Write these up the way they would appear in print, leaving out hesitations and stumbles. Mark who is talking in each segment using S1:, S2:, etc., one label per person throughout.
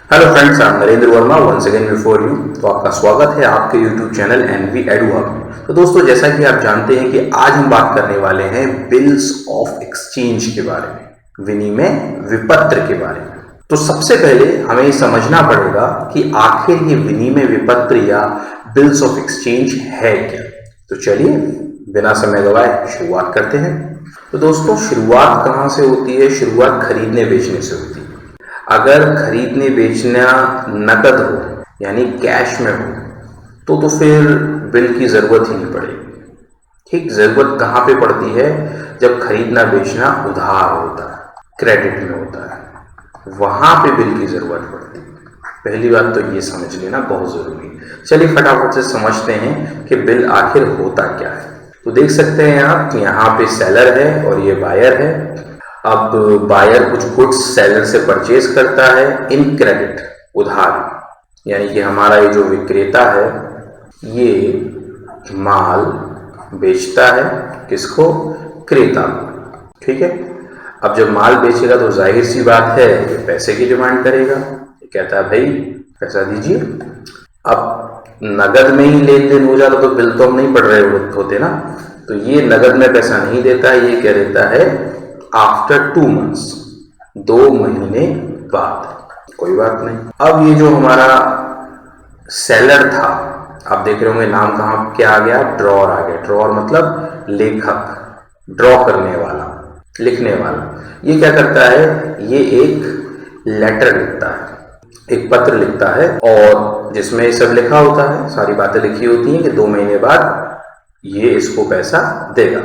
S1: Hello friends, I am Narendra Verma once again before you. तो आपका स्वागत है आपके YouTube channel NV edu hub. तो दोस्तों, जैसा कि आप जानते हैं कि आज हम बात करने वाले हैं बिल्स ऑफ एक्सचेंज के बारे में, विनिमय विपत्र के बारे में। तो सबसे पहले हमें समझना पड़ेगा कि आखिर ये विनिमय विपत्र या बिल्स ऑफ एक्सचेंज है क्या। तो चलिए बिना समय गवाए शुरुआत करते हैं। तो दोस्तों, शुरुआत कहाँ से होती है? शुरुआत खरीदने बेचने से होती है। अगर खरीदने बेचना नकद हो यानी कैश में हो तो फिर बिल की जरूरत ही नहीं पड़ेगी। ठीक, जरूरत कहाँ पे पड़ती है? जब खरीदना बेचना उधार होता है, क्रेडिट में होता है, वहां पे बिल की जरूरत पड़ती है। पहली बात तो ये समझ लेना बहुत जरूरी है। चलिए फटाफट से समझते हैं कि बिल आखिर होता क्या है। तो देख सकते हैं आप, यहाँ पे सेलर है और ये बायर है। अब बायर कुछ गुड्स सेलर से परचेज करता है इन क्रेडिट, उधार, यानी कि हमारा ये जो विक्रेता है ये माल बेचता है किसको? क्रेता को। ठीक है, अब जब माल बेचेगा तो जाहिर सी बात है कि पैसे की डिमांड करेगा। कहता है भाई पैसा दीजिए। अब नगद में ही लेन देन हो जाता तो बिल तो हम नहीं पढ़ रहे होते ना। तो ये नगद में पैसा नहीं देता है, ये क्या देता है? आफ्टर 2 months, 2 महीने बाद। कोई बात नहीं। अब ये जो हमारा सेलर था, आप देख रहे होंगे नाम कहाँ क्या आ गया? ड्रॉर आ गया। ड्रॉर मतलब लेखक, ड्रॉ करने वाला, लिखने वाला। ये क्या करता है? ये एक लेटर लिखता है, एक पत्र लिखता है और जिसमें ये सब लिखा होता है, सारी बातें लिखी होती हैं कि 2 महीने बाद ये इसको पैसा देगा।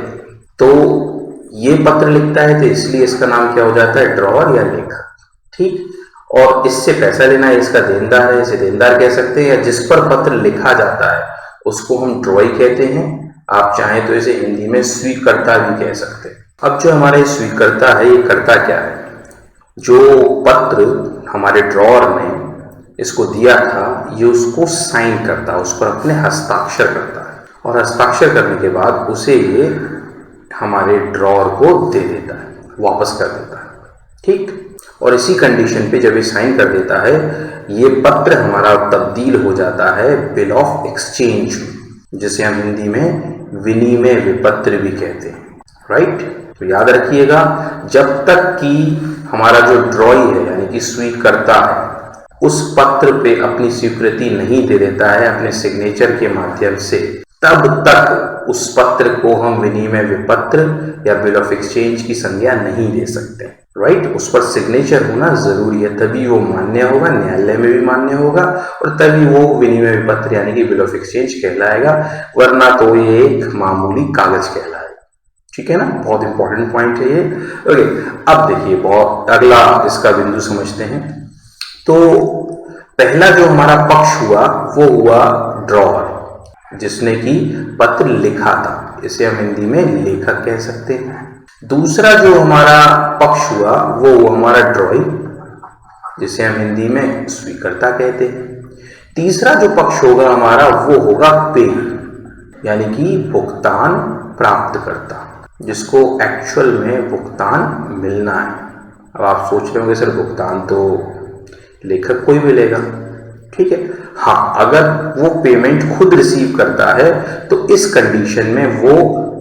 S1: तो ये पत्र लिखता है तो इसलिए इसका नाम क्या हो जाता है? ड्रॉअर या लेखक। ठीक, और इससे पैसा लेना है, इसका देनदार है, इसे देनदार कह सकते हैं। या जिस पर पत्र लिखा जाता है उसको हम ड्रॉई कहते हैं। आप चाहें तो इसे हिंदी में स्वीकर्ता भी कह सकते हैं। अब जो हमारा ये स्वीकर्ता है, ये करता क्या है? जो पत्र हमारे ड्रॉअर ने इसको दिया था, ये उसको साइन करता है, उस पर अपने हस्ताक्षर करता है और हस्ताक्षर करने के बाद उसे ये हमारे ड्रॉअर को दे देता है, वापस कर देता है। ठीक, और इसी कंडीशन पे जब ये साइन कर देता है, ये पत्र हमारा तब्दील हो जाता है बिल ऑफ एक्सचेंज, जिसे हम हिंदी में विनिमय विपत्र भी कहते हैं। राइट, तो याद रखिएगा, जब तक कि हमारा जो ड्रॉई है यानी कि स्वीकर्ता है उस पत्र पे अपनी स्वीकृति नहीं दे देता है अपने सिग्नेचर के माध्यम से, तब तक उस पत्र को हम विनिमय विपत्र या बिल ऑफ एक्सचेंज की संज्ञा नहीं दे सकते। राइट, उस पर सिग्नेचर होना जरूरी है, तभी वो मान्य होगा, न्यायालय में भी मान्य होगा और तभी वो विनिमय विपत्र यानी कि बिल ऑफ एक्सचेंज कहलाएगा, वरना तो ये एक मामूली कागज कहलाएगा। ठीक है ना, बहुत इंपॉर्टेंट पॉइंट है ये। ओके, अब देखिए बहुत अगला इसका बिंदु समझते हैं। तो पहला जो हमारा पक्ष हुआ वो हुआ ड्रॉअर, जिसने कि पत्र लिखा था, इसे हम हिंदी में लेखक कह सकते हैं। दूसरा जो हमारा पक्ष हुआ वो हमारा ड्रॉई, जिसे हम हिंदी में स्वीकर्ता कहते हैं। तीसरा जो पक्ष होगा हमारा वो होगा पे, यानी कि भुगतान प्राप्त करता, जिसको एक्चुअल में भुगतान मिलना है। अब आप सोच रहे होंगे सर भुगतान तो लेखक को ही मिलेगा। ठीक है, हाँ, अगर वो पेमेंट खुद रिसीव करता है तो इस कंडीशन में वो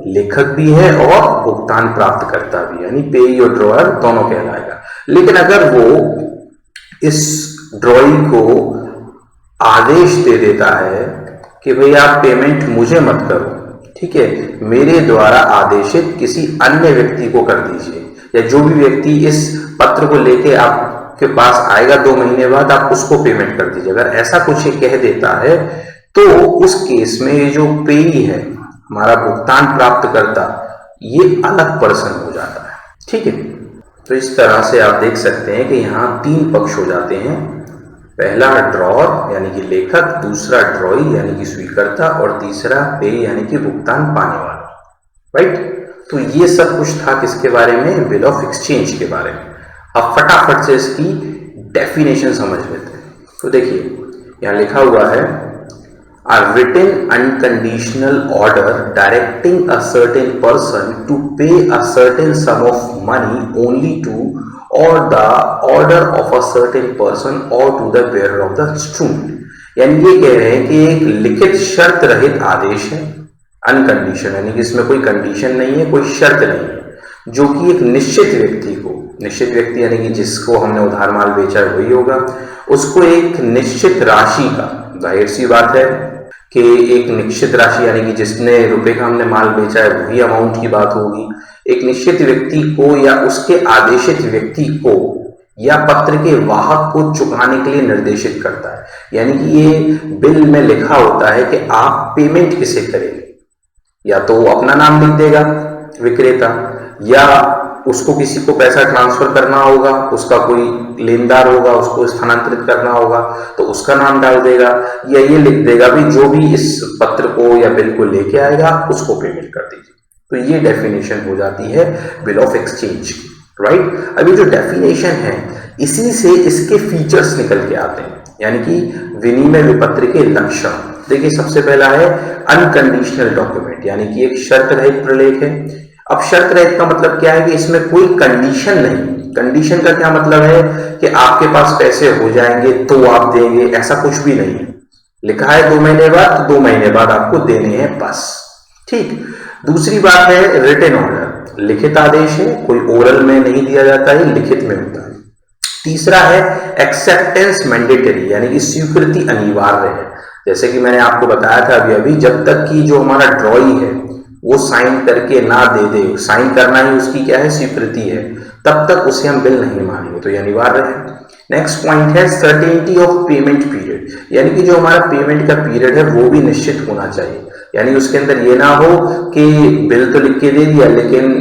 S1: लेखक भी है और भुगतान प्राप्त करता भी, यानी पेई और ड्रॉअर दोनों कहलाएगा। लेकिन अगर वो इस ड्रॉई को आदेश दे देता है कि भाई आप पेमेंट मुझे मत करो, ठीक है, मेरे द्वारा आदेशित किसी अन्य व्यक्ति को कर दीजिए, या जो भी व्यक्ति इस पत्र को लेके आप के पास आएगा 2 महीने बाद, आप उसको पेमेंट कर दीजिए। अगर ऐसा कुछ कह देता है तो उस केस में ये जो पेई है, हमारा भुगतान प्राप्त करता, ये अलग पर्सन हो जाता है। ठीक है, तो इस तरह से आप देख सकते हैं कि यहाँ 3 पक्ष हो जाते हैं। पहला ड्रॉअर यानी कि लेखक, दूसरा ड्रॉई यानी कि स्वीकर्ता और तीसरा पेई यानी कि भुगतान पाने वाला। राइट, तो ये सब कुछ था किसके बारे में? बिल ऑफ एक्सचेंज के बारे में। अब फटाफट से इसकी डेफिनेशन समझ लेते हैं। तो देखिए यहां लिखा हुआ है, a written unconditional order directing a certain person to pay a certain sum of money only to or the order of a certain person or to the bearer of the instrument. यानी ये कह रहे हैं कि एक लिखित शर्त रहित आदेश है, अनकंडीशन, यानी कि इसमें कोई कंडीशन नहीं है, कोई शर्त नहीं है, जो कि एक निश्चित व्यक्ति को, निश्चित व्यक्ति यानी कि जिसको हमने उधार माल बेचा है वही होगा, उसको एक निश्चित राशि का, जाहिर सी बात है कि एक निश्चित राशि यानी कि जिसने रुपए का हमने माल बेचा है वही अमाउंट की बात होगी, एक निश्चित व्यक्ति को या उसके आदेशित व्यक्ति को या पत्र के वाहक को चुकाने के लिए निर्देशित करता है। यानी कि ये बिल में लिखा होता है कि आप पेमेंट किसे करेंगे, या तो अपना नाम लिख देगा विक्रेता, या उसको किसी को पैसा ट्रांसफर करना होगा, उसका कोई लेनदार होगा, उसको स्थानांतरित करना होगा तो उसका नाम डाल देगा, या ये लिख देगा भी जो भी इस पत्र को या बिल को लेके आएगा उसको पेमेंट कर दीजिए। तो ये डेफिनेशन हो जाती है बिल ऑफ एक्सचेंज, राइट। अभी जो डेफिनेशन है इसी से इसके फीचर्स निकल के आते हैं, यानी कि विनिमय विपत्र के लक्षण। देखिए सबसे पहला है अनकंडीशनल डॉक्यूमेंट, यानी कि एक शर्त रहित प्रलेख है। अब शर्त रहित का मतलब क्या है कि इसमें कोई कंडीशन नहीं। कंडीशन का क्या मतलब है कि आपके पास पैसे हो जाएंगे तो आप देंगे, ऐसा कुछ भी नहीं है। लिखा है 2 महीने बाद तो 2 महीने बाद आपको देने हैं बस, ठीक। दूसरी बात है रिटन ऑर्डर, लिखित आदेश है, कोई ओरल में नहीं दिया जाता है, लिखित में होता है। तीसरा है एक्सेप्टेंस मैंडेटरी, यानी कि स्वीकृति अनिवार्य है। जैसे कि मैंने आपको बताया था अभी अभी, जब तक कि जो हमारा ड्रॉई है वो साइन करके ना दे दे, साइन करना ही उसकी क्या है, स्वीकृति है, तब तक उसे हम बिल नहीं मानेंगे, तो ये अनिवार्य है। नेक्स्ट पॉइंट है सर्टेनिटी ऑफ पेमेंट पीरियड, यानी कि जो हमारा पेमेंट का पीरियड है वो भी निश्चित होना चाहिए। यानी उसके अंदर ये ना हो कि बिल तो लिख के दे दिया लेकिन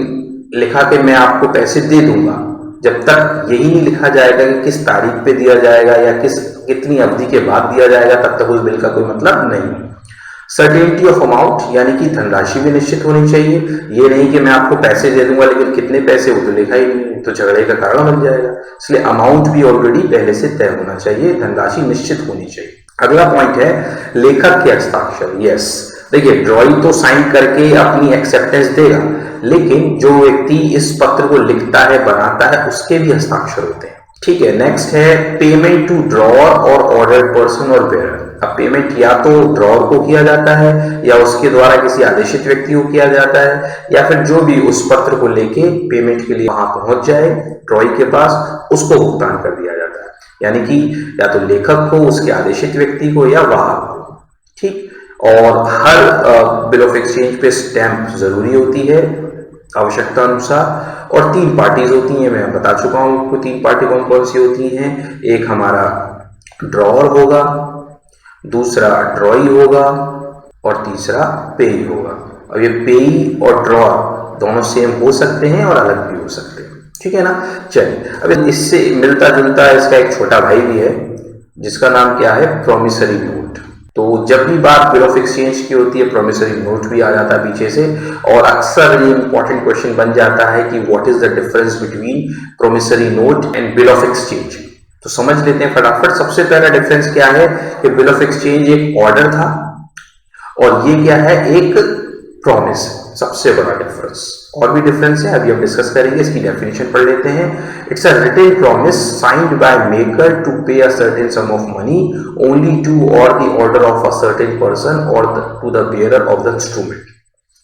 S1: लिखा कि मैं आपको पैसे दे दूंगा, जब तक यही नहीं लिखा जाएगा कि किस तारीख पे दिया जाएगा या कितनी अवधि के बाद दिया जाएगा, तब तक उस बिल का कोई मतलब नहीं। सर्टेनिटी ऑफ अमाउंट, यानी कि धनराशि भी निश्चित होनी चाहिए। ये नहीं कि मैं आपको पैसे दे दूंगा लेकिन कितने पैसे वो तो लिखा ही नहीं, तो झगड़े का कारण बन जाएगा। इसलिए अमाउंट भी ऑलरेडी पहले से तय होना चाहिए, धनराशि निश्चित होनी चाहिए। अगला पॉइंट है लेखक के हस्ताक्षर। यस, देखिए ड्रॉइंग तो साइन करके अपनी एक्सेप्टेंस देगा, लेकिन जो व्यक्ति इस पत्र को लिखता है बनाता है उसके भी हस्ताक्षर होते हैं, ठीक है। नेक्स्ट है पेमेंट टू ड्रॉअर और ऑर्डर पर्सन और बेयरर। अब पेमेंट या तो ड्रॉअर को किया जाता है या उसके द्वारा किसी आदेशित व्यक्ति को किया जाता है, या फिर जो भी उस पत्र को लेके पेमेंट के लिए वहां पहुंच जाए ड्रॉई के पास, उसको भुगतान कर दिया जाता है। यानी कि या तो लेखक को, उसके आदेशित व्यक्ति को, या वाहक को, ठीक। और हर बिल ऑफ एक्सचेंज पे स्टैंप जरूरी होती है आवश्यकता अनुसार, और 3 पार्टीज होती हैं, मैं बता चुका हूं आपको 3 पार्टी कौन कौन सी होती हैं। एक हमारा ड्रॉअर होगा, दूसरा ड्रॉई होगा, और तीसरा पेई होगा। अब ये पेई और ड्रॉअर दोनों सेम हो सकते हैं और अलग भी हो सकते हैं, ठीक है ना। चलिए, अब इससे मिलता जुलता इसका एक छोटा भाई भी है जिसका नाम क्या है, प्रोमिसरी नोट। तो जब भी बात बिल ऑफ एक्सचेंज की होती है प्रोमिसरी नोट भी आ जाता है पीछे से, और अक्सर ये इंपॉर्टेंट क्वेश्चन बन जाता है कि what is the difference between promissory note and bill of exchange. तो समझ लेते हैं फटाफट। सबसे पहला डिफरेंस क्या है कि बिल ऑफ एक्सचेंज एक ऑर्डर था और ये क्या है, एक प्रॉमिस। सबसे बड़ा डिफरेंस, और भी डिफरेंस है अभी हम डिस्कस करेंगे, इसकी डेफिनेशन पढ़ लेते हैं। It's a written promise signed by maker to pay a certain sum of money only to or the order of a certain person or to the bearer of the instrument.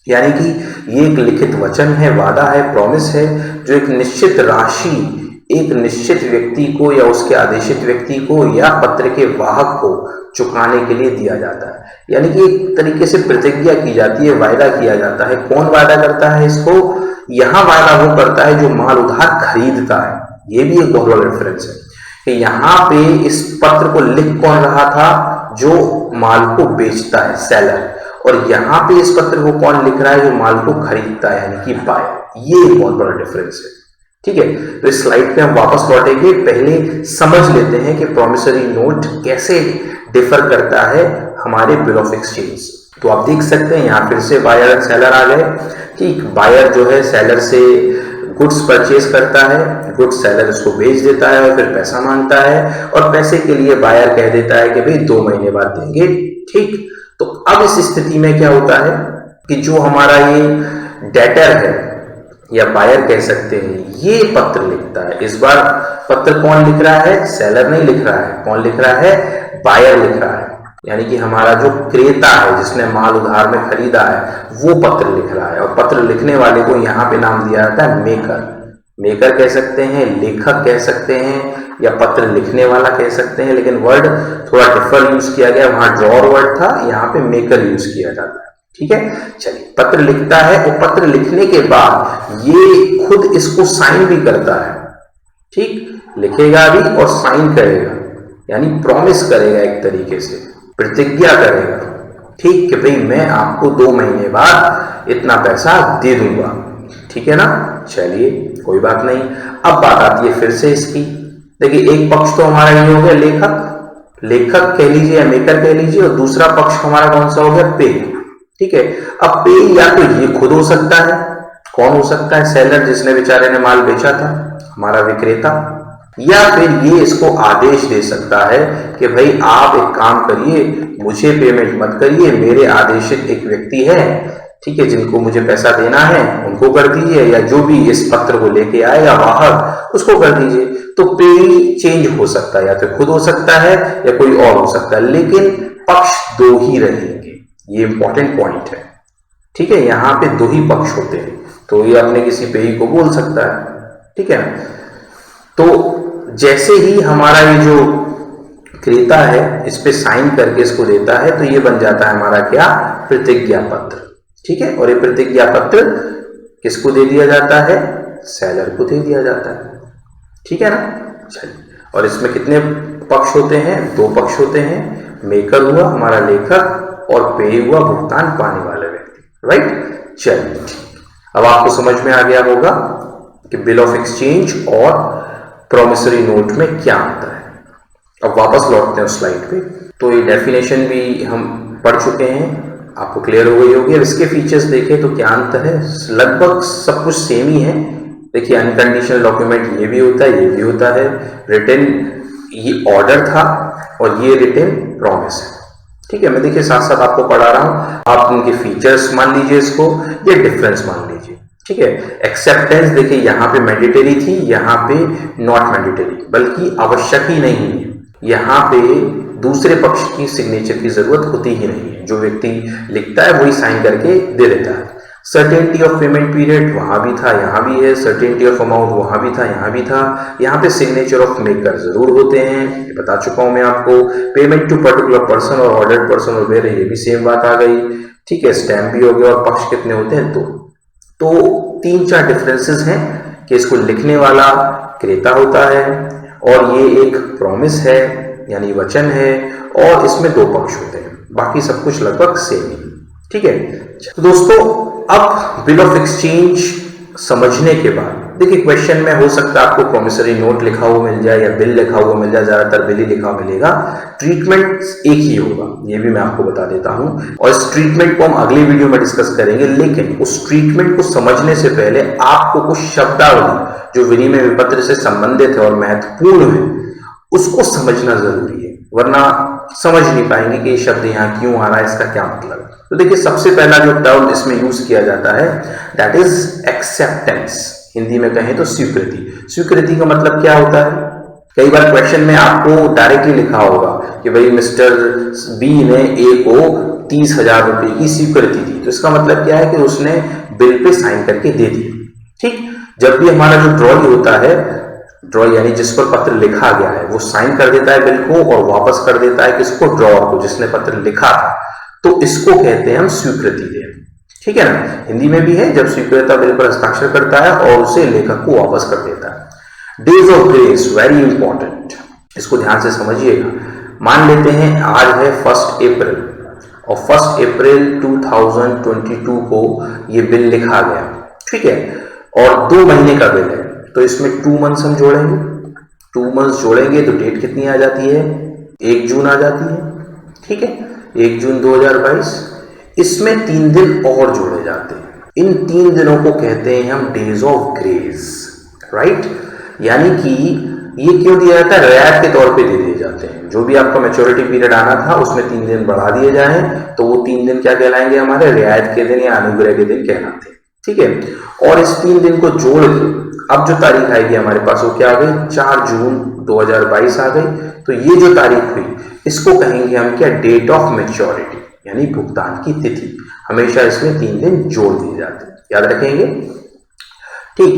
S1: यानी कि ये एक लिखित वचन है, वादा है, प्रॉमिस है, जो एक निश्चित राशि एक निश्चित व्यक्ति को या उसके आदेशित व्यक्ति को या पत्र के वाहक को चुकाने के लिए दिया जाता है। यानी कि एक तरीके से प्रतिज्ञा की जाती है, वायदा किया जाता है। कौन वायदा करता है इसको? यहां वायदा वो करता है जो माल उधार खरीदता है। ये भी एक बहुत बड़ा डिफरेंस है कि यहाँ पे इस पत्र को लिख कौन रहा था, जो माल को बेचता है, सेलर, और यहाँ पे इस पत्र को कौन लिख रहा है, जो माल को खरीदता है, यानी कि बायर। ये एक बहुत बड़ा डिफरेंस है, ठीक है। तो इस स्लाइड पे हम वापस लौटेंगे, पहले समझ लेते हैं कि प्रॉमिसरी नोट कैसे डिफर करता है हमारे बिल ऑफ एक्सचेंज। तो आप देख सकते हैं यहाँ फिर से बायर एंड सेलर आ गए, ठीक। बायर जो है सेलर से गुड्स परचेज करता है, गुड्स सेलर उसको बेच देता है और फिर पैसा मांगता है, और पैसे के लिए बायर कह देता है कि भाई 2 महीने बाद देंगे, ठीक। तो अब इस स्थिति में क्या होता है कि जो हमारा ये डेटर है, या बायर कह सकते हैं, ये पत्र लिखता है। इस बार पत्र कौन लिख रहा है? सेलर नहीं लिख रहा है। कौन लिख रहा है? बायर लिख रहा है। यानी कि हमारा जो क्रेता है, जिसने माल उधार में खरीदा है, वो पत्र लिख रहा है। और पत्र लिखने वाले को यहाँ पे नाम दिया जाता है मेकर। मेकर कह सकते हैं, लेखक कह सकते हैं, या पत्र लिखने वाला कह सकते हैं, लेकिन वर्ड थोड़ा डिफर यूज किया गया। वहां ड्रॉअर वर्ड था, यहाँ पे मेकर यूज किया जाता है। ठीक है, चलिए, पत्र लिखता है और पत्र लिखने के बाद ये खुद इसको साइन भी करता है। ठीक, लिखेगा भी और साइन करेगा, यानी प्रॉमिस करेगा, एक तरीके से प्रतिज्ञा करेगा। ठीक, कि भाई मैं आपको 2 महीने बाद इतना पैसा दे दूंगा। ठीक है ना, चलिए कोई बात नहीं। अब बात आती है फिर से इसकी। देखिए, एक पक्ष तो हमारा ये हो गया लेखक कह लीजिए या मेकर कह लीजिए, और दूसरा पक्ष हमारा कौन सा हो गया? पे। ठीक है, अब पे या तो ये खुद हो सकता है। कौन हो सकता है? सेलर, जिसने बेचारे ने माल बेचा था, हमारा विक्रेता। या फिर ये इसको आदेश दे सकता है कि भाई आप एक काम करिए, मुझे पेमेंट मत करिए, मेरे आदेशित एक व्यक्ति है, ठीक है, जिनको मुझे पैसा देना है, उनको कर दीजिए, या जो भी इस पत्र को लेके आएगा बाहर, उसको कर दीजिए। तो पे चेंज हो सकता है, या तो खुद हो सकता है या कोई और हो सकता है, लेकिन पक्ष 2 ही रहेंगे। ये इंपॉर्टेंट पॉइंट है। ठीक है, यहाँ पे 2 ही पक्ष होते हैं, तो ये अपने किसी पेई को बोल सकता है। ठीक है, तो जैसे ही हमारा ये जो क्रेता है इस पे साइन करके इसको देता है, तो ये बन जाता है हमारा क्या? प्रतिज्ञा पत्र। ठीक है, और ये प्रतिज्ञा पत्र किसको दे दिया जाता है? सेलर को दे दिया जाता है। ठीक है ना, चलिए, और इसमें कितने पक्ष होते हैं? 2 पक्ष होते हैं। मेकर हुआ हमारा लेखक, और पे हुआ भुगतान पाने वाला व्यक्ति। राइट, चलिए, अब आपको समझ में आ गया होगा कि बिल ऑफ एक्सचेंज और प्रॉमिसरी नोट में क्या आता है। अब वापस लौटते हैं उस स्लाइड पे। तो ये डेफिनेशन भी हम पढ़ चुके हैं, आपको क्लियर हो गई होगी। अब इसके फीचर्स देखें तो क्या अंतर है? लगभग सब कुछ सेम ही है। देखिए, अनकंडीशनल डॉक्यूमेंट ये भी होता है, ये भी होता है। रिटन ये ऑर्डर था और ये रिटन प्रॉमिस है। ठीक है, मैं देखिए साथ साथ आपको पढ़ा रहा हूं, आप उनके फीचर्स मान लीजिए इसको, ये डिफरेंस मान लीजिए। ठीक है, एक्सेप्टेंस देखिए यहाँ पे मैंडेटरी थी, यहाँ पे नॉट मैंडेटरी, बल्कि आवश्यक ही नहीं है। यहाँ पे दूसरे पक्ष की सिग्नेचर की जरूरत होती ही नहीं है, जो व्यक्ति लिखता है वही साइन करके दे देता है। सर्टेनिटी ऑफ पेमेंट पीरियड वहां भी था, यहाँ भी है। सर्टेनिटी ऑफ अमाउंट वहां भी था, यहाँ भी था। यहाँ पे सिग्नेचर ऑफ मेकर जरूर होते हैं, ये बता चुका हूं मैं आपको। पेमेंट टू पर्टिकुलर पर्सन और ऑर्डर्ड पर्सन वगैरह, ये भी सेम बात आ गई। ठीक है, स्टैम्प भी हो गया। और पक्ष कितने होते हैं? 2। तो 3-4 डिफरेंसेस हैं कि इसको लिखने वाला क्रेता होता है, और ये एक प्रॉमिस है यानी वचन है, और इसमें 2 पक्ष होते हैं। बाकी सब कुछ लगभग सेम ही। ठीक है, तो दोस्तों, अब बिल ऑफ एक्सचेंज समझने के बाद देखिए, क्वेश्चन में हो सकता है आपको प्रॉमिसरी नोट लिखा हुआ मिल जाए या बिल लिखा हुआ मिल जाए, ज्यादातर बिल ही लिखा मिलेगा। ट्रीटमेंट एक ही होगा, ये भी मैं आपको बता देता हूं, और इस ट्रीटमेंट को हम अगली वीडियो में डिस्कस करेंगे। लेकिन उस ट्रीटमेंट को समझने से पहले आपको कुछ शब्दावली जो विनिमय विपत्र से संबंधित है और महत्वपूर्ण है, उसको समझना जरूरी है, वरना समझ नहीं पाएंगे कि ये शब्द यहाँ क्यों आ रहा है, इसका क्या मतलब है। तो देखिए, सबसे पहला जो टर्म इसमें यूज किया जाता है, दैट इज एक्सेप्टेंस। हिंदी में कहें तो स्वीकृति। स्वीकृति का मतलब क्या होता है? कई बार क्वेश्चन में आपको डायरेक्टली लिखा होगा कि भाई मिस्टर बी ने ए को 30,000 रुपए की स्वीकृति दी, तो इसका मतलब क्या है कि उसने बिल पे साइन करके दे दिया। ठीक, जब भी हमारा जो ड्रॉई होता है, ड्रॉई यानी जिस पर पत्र लिखा गया है, वो साइन कर देता है बिल को और वापस कर देता है किसको? ड्रॉअर को, जिसने पत्र लिखा था। तो इसको कहते हैं हम स्वीकृति देना। ठीक है ना, हिंदी में भी है, जब स्वीकृता बिल पर हस्ताक्षर करता है और उसे लेखक को वापस कर देता है। Days of grace very important, इसको ध्यान से समझिएगा। मान लेते हैं आज है 1 अप्रैल, और 1 अप्रैल 2022 को ये बिल लिखा गया। ठीक है, और 2 महीने का बिल है, तो इसमें 2 मंथ्स हम जोड़ेंगे। 2 मंथ्स जोड़ेंगे तो डेट कितनी आ जाती है? 1 जून आ जाती है। ठीक है, 1 जून 2022। इसमें 3 दिन और जोड़े जाते हैं। इन 3 दिनों को कहते हैं हम डेज ऑफ ग्रेस। राइट, यानी कि ये क्यों दिया जाता है? रियायत के तौर पे दे दिए जाते हैं। जो भी आपका मैच्योरिटी पीरियड आना था उसमें 3 दिन बढ़ा दिए जाए, तो वो 3 दिन क्या कहलाएंगे? हमारे रियायत के दिन या अनुग्रह के दिन कहलाते हैं। ठीक है। और इस 3 दिन को जोड़ के अब जो तारीख आएगी हमारे पास वो क्या आ गई, 4 जून 2022 आ गई। तो ये जो तारीख हुई इसको कहेंगे हम क्या, डेट ऑफ मैच्योरिटी, यानी भुगतान की तिथि। हमेशा इसमें 3 दिन जोड़ दिए जाते हैं, याद रखेंगे, ठीक।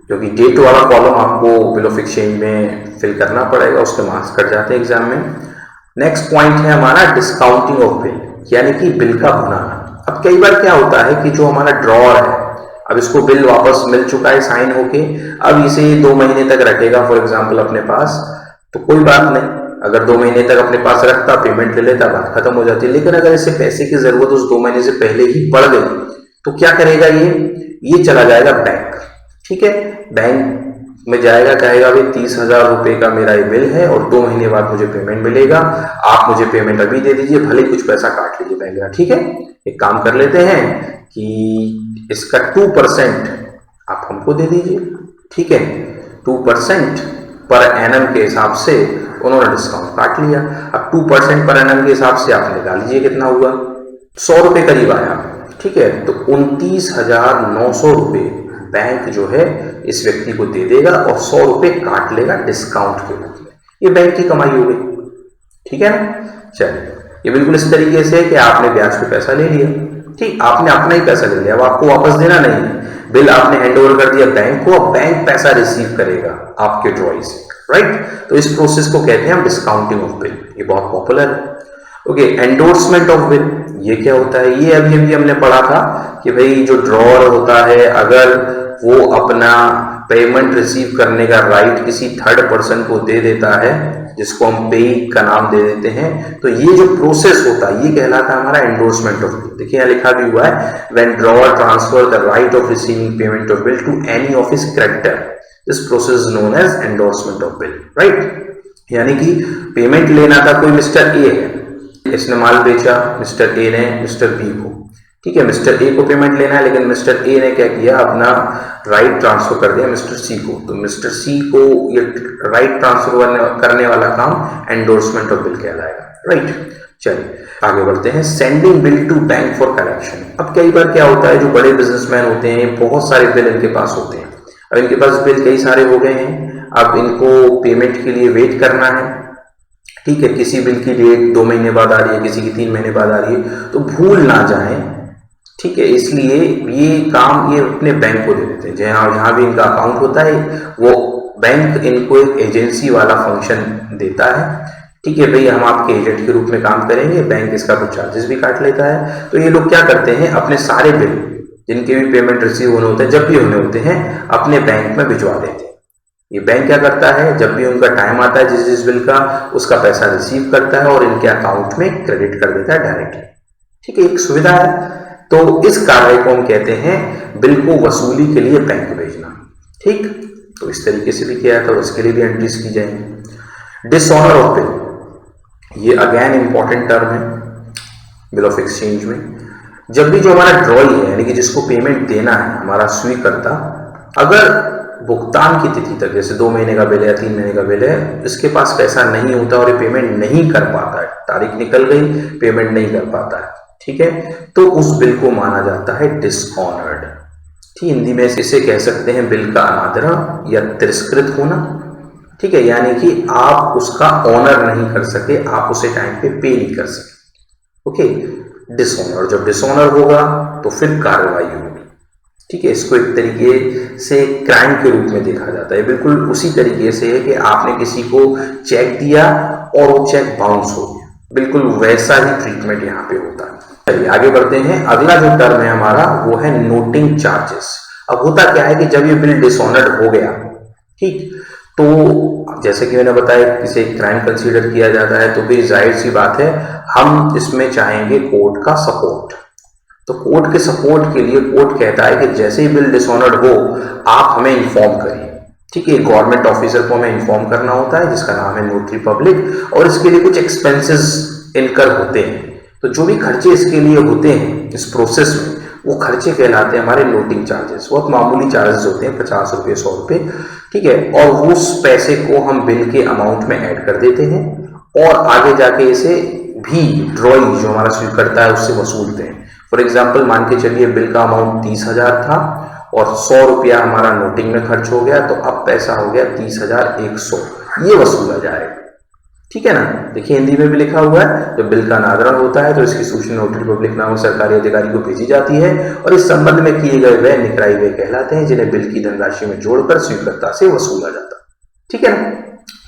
S1: क्योंकि डेट वाला कॉलम आपको बिल ऑफ एक्सचेंज में फिल करना पड़ेगा, उसके मार्क्स कट जाते हैं एग्जाम में। नेक्स्ट पॉइंट है हमारा डिस्काउंटिंग ऑफ बिल, यानी कि बिल का भुनाना। अब कई बार क्या होता है कि जो हमारा ड्रॉअर है, अब इसको बिल वापस मिल चुका है साइन होके, अब इसे 2 महीने तक रखेगा फॉर एग्जांपल अपने पास, तो कोई बात नहीं, अगर 2 महीने तक अपने पास रखता, पेमेंट ले लेता, बात खत्म हो जाती है। लेकिन अगर इसे पैसे की जरूरत उस 2 महीने से पहले ही पड़ गई तो क्या करेगा, ये चला जाएगा बैंक, ठीक है। बैंक में जाएगा, कहेगा भाई 30,000 रुपए का मेरा ये बिल है और 2 महीने बाद मुझे पेमेंट मिलेगा, आप मुझे पेमेंट अभी दे दीजिए, भले कुछ पैसा काट लीजिए बैंक का, ठीक है। एक काम कर लेते हैं कि इसका 2% आप हमको दे दीजिए, ठीक है। 2% पर एनम के हिसाब से उन्होंने डिस्काउंट काट लिया। अब 2% पर एनम के हिसाब से आप निकाल लीजिए कितना हुआ, 100 रुपए करीब आया, ठीक है। तो 29,900 रुपए बैंक जो है इस व्यक्ति को दे देगा और 100 रुपए काट लेगा डिस्काउंट के रूप में। ये बैंक की कमाई हो गई, ठीक है ना। चलिए, ये बिल्कुल इस तरीके से है कि आपने ब्याज पे पैसा ले लिया, ठीक, आपने अपना ही पैसा ले लिया, अब आपको वापस देना नहीं है। बिल आपने हैंड ओवर कर दिया बैंक को, अब बैंक पैसा रिसीव करेगा आपके ड्रॉइंग से, राइट। तो इस प्रोसेस को कहते हैं हम डिस्काउंटिंग ऑफ बिल, ये बहुत पॉपुलर है। ओके, एंडोर्समेंट ऑफ बिल, ये क्या होता है, ये अभी हमने पढ़ा था कि भाई जो ड्रॉअर होता है अगर वो अपना पेमेंट रिसीव करने का राइट किसी थर्ड पर्सन को दे देता है, जिसको हम पेई का नाम दे देते हैं, तो ये जो प्रोसेस होता है ये कहलाता है हमारा एंडोर्समेंट ऑफ बिल। देखिए यहाँ लिखा भी हुआ है, when drawer transfer the right of receiving payment of bill to any of his creditor, this process is known as endorsement of bill, right. यानी कि पेमेंट लेना था, कोई मिस्टर ए है, इसने माल बेचा मिस्टर ए ने मिस्टर बी को, ठीक है। मिस्टर ए को पेमेंट लेना है, लेकिन मिस्टर ए ने क्या किया, अपना राइट ट्रांसफर कर दिया मिस्टर सी को, तो मिस्टर सी को ये राइट ट्रांसफर करने वाला काम एंडोर्समेंट ऑफ बिल कहलाएगा, राइट। चलिए आगे बढ़ते हैं, sending bill to bank for collection. अब कई बार क्या होता है, जो बड़े बिजनेसमैन होते हैं बहुत सारे बिल इनके पास होते हैं, अब इनके पास बिल कई सारे हो गए हैं, अब इनको पेमेंट के लिए वेट करना है, ठीक है। किसी बिल की डेट 2 महीने बाद आ रही है, किसी की 3 महीने बाद आ रही है, तो भूल ना जाए, ठीक है। इसलिए ये काम ये अपने बैंक को दे देते हैं, जहां भी इनका अकाउंट होता है वो बैंक इनको एक एजेंसी वाला फंक्शन देता है, ठीक है। भाई हम आपके एजेंट के रूप में काम करेंगे, बैंक इसका कुछ चार्जेस भी काट लेता है। तो ये लोग क्या करते हैं, अपने सारे बिल जिनके भी पेमेंट रिसीव होने होते हैं, जब भी होने होते हैं, अपने बैंक में भिजवा देते हैं। ये बैंक क्या करता है, जब भी उनका टाइम आता है जिस बिल का, उसका पैसा रिसीव करता है और इनके अकाउंट में क्रेडिट कर देता है डायरेक्टली, ठीक है। एक सुविधा है। तो इस कार्य को हम कहते हैं बिल को वसूली के लिए बैंक भेजना, ठीक। तो इस तरीके से भी किया है, तो इसके लिए भी एंट्रीज की जाएंगी। डिसऑनर ऑफ बिल, ये अगेन इंपॉर्टेंट टर्म है बिल ऑफ एक्सचेंज में। जब भी जो हमारा ड्रॉई है, यानी कि जिसको पेमेंट देना है, हमारा स्वीकर्ता, अगर भुगतान की तिथि तक, जैसे 2 महीने का बिल है, 3 महीने का बिल है, इसके पास पैसा नहीं होता और ये पेमेंट नहीं कर पाता है, तारीख निकल गई, पेमेंट नहीं कर पाता है, ठीक है, तो उस बिल को माना जाता है डिसऑनर्ड, ठीक। हिंदी में इसे कह सकते हैं बिल का अनादर या तिरस्कृत होना, ठीक है। यानी कि आप उसका ऑनर नहीं कर सके, आप उसे टाइम पे पे नहीं कर सके, ओके। डिसऑनर, जब डिसऑनर होगा तो फिर कार्रवाई होगी, ठीक है। इसको एक तरीके से क्राइम के रूप में देखा जाता है। बिल्कुल उसी तरीके से है कि आपने किसी को चेक दिया और वो चेक बाउंस हो गया, बिल्कुल वैसा ही ट्रीटमेंट यहाँ पे होता है। चलिए आगे बढ़ते हैं। अगला जो टर्म है हमारा वो है नोटिंग चार्जेस। अब होता क्या है कि जब ये बिल डिसऑनर्ड हो गया, ठीक, तो जैसे कि मैंने बताया इसे क्राइम कंसीडर किया जाता है, तो फिर जाहिर सी बात है हम इसमें चाहेंगे कोर्ट का सपोर्ट। तो कोर्ट के सपोर्ट के लिए कोर्ट कहता है कि जैसे ही बिल डिसऑनर्ड हो आप हमें इन्फॉर्म करिए, ठीक है। गवर्नमेंट ऑफिसर को हमें इन्फॉर्म करना होता है, जिसका नाम है नोटरी पब्लिक, और इसके लिए कुछ एक्सपेंसेस इनकर होते हैं। तो जो भी खर्चे इसके लिए होते हैं इस प्रोसेस में, वो खर्चे कहलाते हैं हमारे नोटिंग चार्जेस। बहुत मामूली चार्जेस होते हैं, 50 रुपये, 100 रुपये, ठीक है। और उस पैसे को हम बिल के अमाउंट में ऐड कर देते हैं और आगे जाके इसे भी ड्रॉई जो हमारा स्वीकर्ता है उससे वसूलते हैं। फॉर एग्जाम्पल मान के चलिए बिल का अमाउंट 30,000 था और 100 रुपया हमारा नोटिंग में खर्च हो गया, तो अब पैसा हो गया 30,100, ये वसूला जाएगा। ठीक है ना। देखिए हिंदी में भी लिखा हुआ है, जब बिल का अनादरण होता है तो इसकी सूचना नोटरी पब्लिक नामक सरकारी अधिकारी को भेजी जाती है और इस संबंध में किए गए व्यय निकराई व्यय कहलाते हैं, जिन्हें बिल की धनराशि में जोड़कर स्वीकृता से वसूला जाता है। ठीक है ना।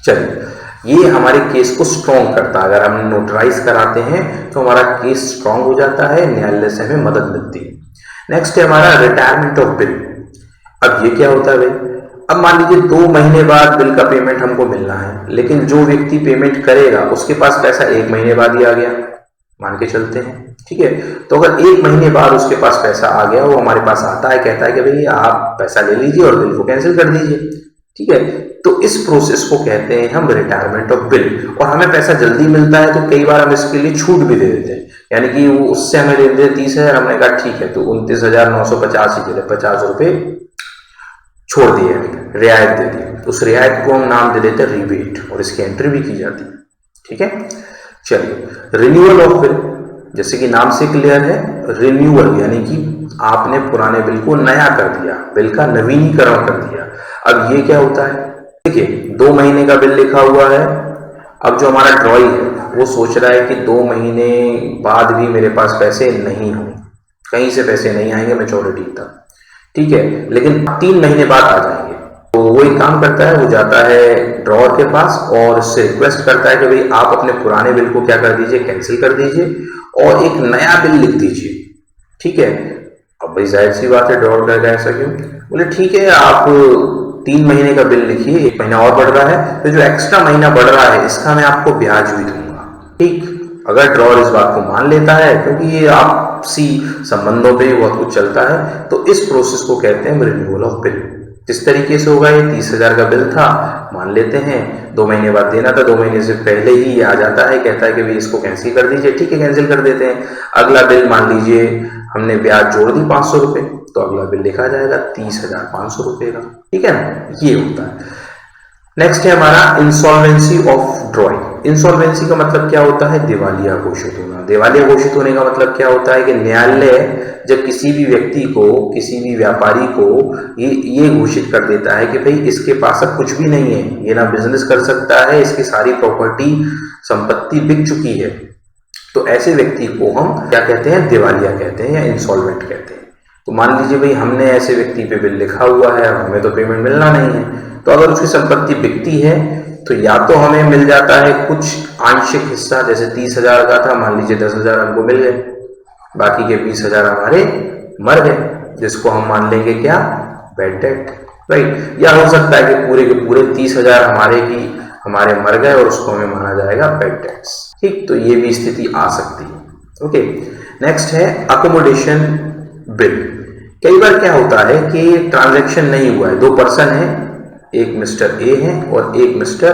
S1: चलिए, ये हमारे केस को स्ट्रॉन्ग करता है। अगर हम नोटराइज कराते हैं तो हमारा केस स्ट्रॉन्ग हो जाता है, न्यायालय से हमें मदद मिलती है। नेक्स्ट है हमारा रिटायरमेंट ऑफ बिल। अब ये क्या होता है भाई, अब मान लीजिए 2 महीने बाद बिल का पेमेंट हमको मिलना है, लेकिन जो व्यक्ति पेमेंट करेगा उसके पास पैसा 1 महीने बाद ही आ गया, मान के चलते हैं। ठीक है, तो अगर 1 महीने बाद उसके पास पैसा आ गया, वो हमारे पास आता है, कहता है कि भाई आप पैसा ले लीजिए और बिल को कैंसिल कर दीजिए। ठीक है, तो इस प्रोसेस को कहते हैं हम रिटायरमेंट ऑफ बिल। और हमें पैसा जल्दी मिलता है तो कई बार हम इसके लिए छूट भी दे देते हैं, यानी कि वो उससे हमें दे देते 30,000, हमने कहा ठीक है, तो 29,950 ही दे दे, 50 रुपए छोड़ दिए, रियायत दे दी। उस रियायत को हम नाम दे देते हैं रिबेट और इसकी एंट्री भी की जाती है। ठीक है। चलिए, रिन्यूअल ऑफ बिल, जैसे कि नाम से क्लियर है, रिन्यूअल यानी कि आपने पुराने बिल को नया कर दिया, बिल का नवीनीकरण कर दिया। अब ये क्या होता है, देखिए 2 महीने का बिल लिखा हुआ है, अब जो हमारा ड्रॉई है वो सोच रहा है कि 2 महीने बाद भी मेरे पास पैसे नहीं होंगे, कहीं से पैसे नहीं आएंगे मैच्योरिटी तक। ठीक है, लेकिन 3 महीने बाद आ जाएंगे, तो वो एक काम करता है, वो जाता है ड्रॉअर के पास और उससे रिक्वेस्ट करता है कि भाई आप अपने पुराने बिल को क्या कर दीजिए, कैंसिल कर दीजिए और एक नया बिल लिख दीजिए। ठीक है, अब भाई जाहिर सी बात है ड्रॉअर करेगा ऐसा क्यों, बोले ठीक है आप 3 महीने का बिल लिखिए, 1 महीना और बढ़ रहा है, तो जो एक्स्ट्रा महीना बढ़ रहा है इसका मैं आपको ब्याज भी दूंगा। ठीक, अगर ड्रॉअर इस बात को मान लेता है, क्योंकि ये आपसी संबंधों पे बहुत कुछ चलता है, तो इस प्रोसेस को कहते हैं रिन्यूअल ऑफ बिल। जिस तरीके से होगा, ये 30,000 का बिल था, मान लेते हैं 2 महीने बाद देना था, 2 महीने से पहले ही ये आ जाता है, कहता है कि भाई इसको कैंसिल कर दीजिए। ठीक है, कैंसिल कर देते हैं। अगला बिल मान लीजिए हमने ब्याज जोड़ दी 500 रुपए, तो अगला बिल लिखा जाएगा 30,500 रुपए का। ठीक है ना, ये होता है। नेक्स्ट है हमारा इंसॉल्वेंसी ऑफ ड्रॉइंग। इंसॉल्वेंसी का मतलब क्या होता है, दिवालिया घोषित होना। दिवालिया घोषित होने का मतलब क्या होता है कि न्यायालय जब किसी भी व्यक्ति को, किसी भी व्यापारी को ये घोषित कर देता है कि भाई इसके पास अब कुछ भी नहीं है, ये ना बिजनेस कर सकता है, इसकी सारी प्रॉपर्टी संपत्ति बिक चुकी है, तो ऐसे व्यक्ति को हम क्या कहते हैं, दिवालिया कहते हैं या इंसॉल्वेंट कहते हैं। तो मान लीजिए भाई हमने ऐसे व्यक्ति पे बिल लिखा हुआ है, हमें तो पेमेंट मिलना नहीं है, तो अगर उसकी संपत्ति बिकती है तो या तो हमें मिल जाता है कुछ आंशिक हिस्सा, जैसे 30,000 का था, मान लीजिए 10,000 हमको मिल गए, बाकी के 20,000 हमारे मर गए, जिसको हम मान लेंगे क्या, बैड डेट, राइट। या हो सकता है कि पूरे के पूरे 30,000 हमारे मर गए और उसको हमें माना जाएगा बैड डेट्स। ठीक, तो ये भी स्थिति आ सकती है। ओके, नेक्स्ट है अकोमोडेशन बिल। कई बार क्या होता है कि ट्रांजैक्शन नहीं हुआ है, 2 पर्सन है, एक मिस्टर ए है और एक मिस्टर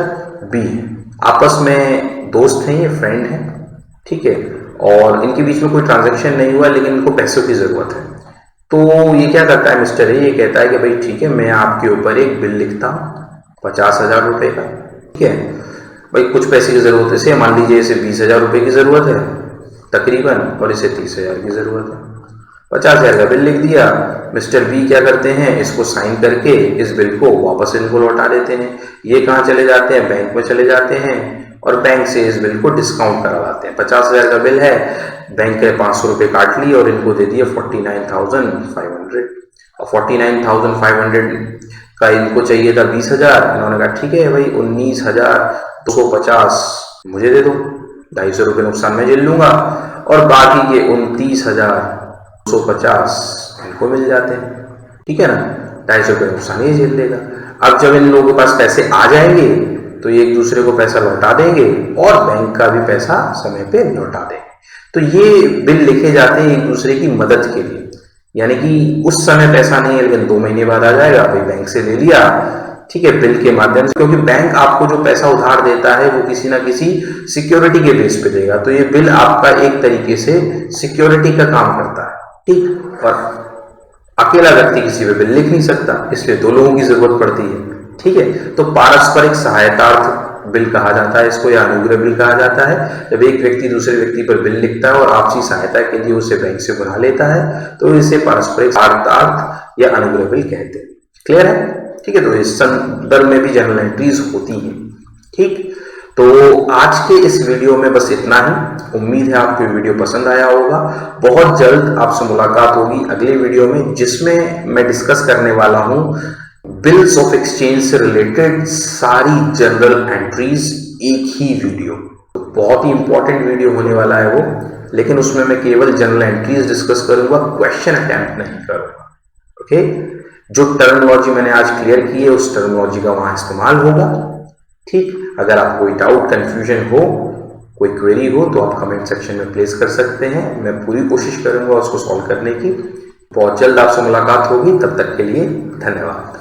S1: बी है, आपस में दोस्त हैं, ये फ्रेंड है। ठीक है, और इनके बीच में कोई ट्रांजैक्शन नहीं हुआ, लेकिन इनको पैसों की जरूरत है। तो ये क्या करता है, मिस्टर ए ये कहता है कि भाई ठीक है, मैं आपके ऊपर एक बिल लिखता हूँ 50,000 रुपए का। ठीक है भाई, कुछ पैसे की जरूरत है, इसे मान लीजिए इसे 20,000 रुपए की जरूरत है तकरीबन, और इसे 30,000 की जरूरत है। 50,000 का बिल लिख दिया। मिस्टर बी क्या करते हैं, इसको साइन करके इस बिल को वापस इनको लौटा देते हैं। ये कहाँ चले जाते हैं, बैंक में चले जाते हैं और बैंक से इस बिल को डिस्काउंट करवाते हैं। 50,000 का बिल है, बैंक के 500 रुपये काट लिए और इनको दे दिए 49,500, और 49,500 का इनको चाहिए था 20,000। इन्होंने कहा ठीक है भाई 19,250 मुझे दे दो, 250 रुपये नुकसान में झेल लूंगा, और बाकी के 29,250 इनको मिल जाते हैं। ठीक है ना, 250 रुपये नुकसान ये झेल लेगा। अब जब इन लोगों के पास पैसे आ जाएंगे तो ये एक दूसरे को पैसा लौटा देंगे और बैंक का भी पैसा समय पे लौटा देंगे। तो ये बिल लिखे जाते हैं एक दूसरे की मदद के लिए, यानी कि उस समय पैसा नहीं है लेकिन 2 महीने बाद आ जाएगा, भाई बैंक से ले लिया, ठीक है, बिल के माध्यम से, क्योंकि बैंक आपको जो पैसा उधार देता है वो किसी ना किसी सिक्योरिटी के बेस पे देगा, तो ये बिल आपका एक तरीके से सिक्योरिटी का काम करता है। ठीक, और अकेला व्यक्ति किसी पे बिल लिख नहीं सकता, इसलिए 2 लोगों की जरूरत पड़ती है। ठीक है, तो पारस्परिक सहायतार्थ बिल कहा जाता है इसको, या अनुग्रह बिल कहा जाता है। जब एक व्यक्ति दूसरे व्यक्ति पर बिल लिखता है और आपसी सहायता के लिए उसे बैंक से बुला लेता है तो इसे पारस्परिक स्वार्थ या अनुग्रह बिल कहते हैं। क्लियर है? ठीक है, तो इस संदर्भ में भी जर्नल एंट्रीज होती हैं। ठीक, तो आज के इस वीडियो में बस इतना ही। उम्मीद है आपको वीडियो पसंद आया होगा। बहुत जल्द आपसे मुलाकात होगी अगले वीडियो में, जिसमें मैं डिस्कस करने वाला हूं बिल्स ऑफ एक्सचेंज से रिलेटेड सारी जर्नल एंट्रीज एक ही वीडियो। तो बहुत ही इंपॉर्टेंट वीडियो होने वाला है वो, लेकिन उसमें मैं केवल जर्नल एंट्रीज डिस्कस करूंगा, क्वेश्चन अटेम्प्ट नहीं करूंगा। ओके, जो टर्मिनोलॉजी मैंने आज क्लियर की है उस टर्मिनोलॉजी का वहां इस्तेमाल होगा। ठीक, अगर आपको कोई डाउट कंफ्यूजन हो, कोई क्वेरी हो तो आप कमेंट सेक्शन में प्लेस कर सकते हैं। मैं पूरी कोशिश करूंगा उसको सॉल्व करने की। बहुत जल्द आपसे मुलाकात होगी, तब तक के लिए धन्यवाद।